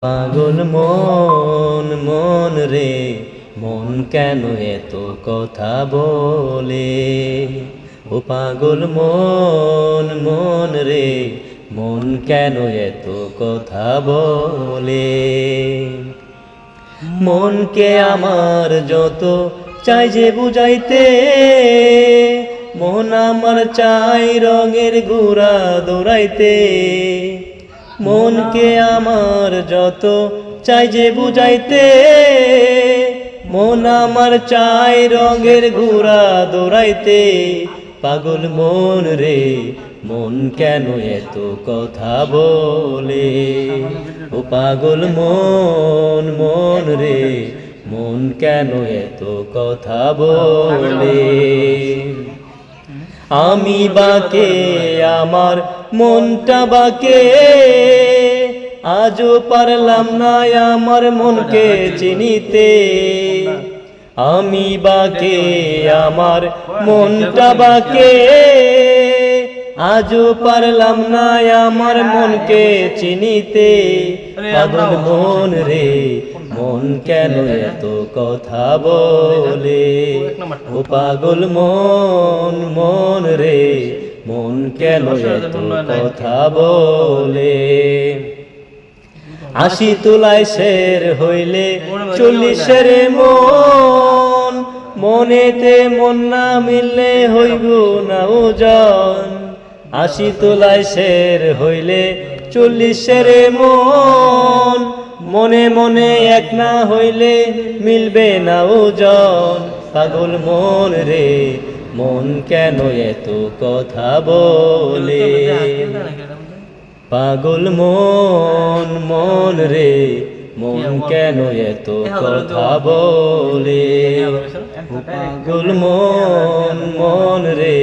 পাগল মন মন রে মন কেন এত কথা বলে। ও পাগল মন মন রে মন কেন এত কথা বলে। মনকে আমার যত চাই যে বুঝাইতে, মন আমার চাই রঙের ঘোড়া দৌড়াইতে। মনকে আমার যত চাই যে বুঝাইতে, মন আমার চাই রঙের ঘোড়া দৌড়াইতে। পাগল মন রে মন কেন এত কথা বলে। ও পাগল মন মন রে মন কেন এত কথা বলে। আমি বাকে আমার মনটা বাকে, আজও পারলাম না আমার মনকে চিনিতে। আমি বাকে আমার মনটা বাকে, আজও পারলাম না আমার মনকে চিনিতে। পাগল মন রে মন কেন এত কথা বলে। ও পাগল মন মন রে মন কেন এত কথা বলে। ৮০ তোলায় শের হইলে ৪০ মন, মনেতে মন না মিললে হইব না ওজন। ৮০ তোলায় শের হইলে ৪০ মন, মনে মনে এক না হইলে মিলবে না ওজন। পাগল মন রে মন কেন এত কথা বলে। পাগল মন মন রে মন কেন এত কথা বলে। পাগল মন মন রে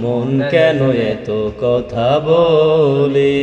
মন কেন এত কথা বলে।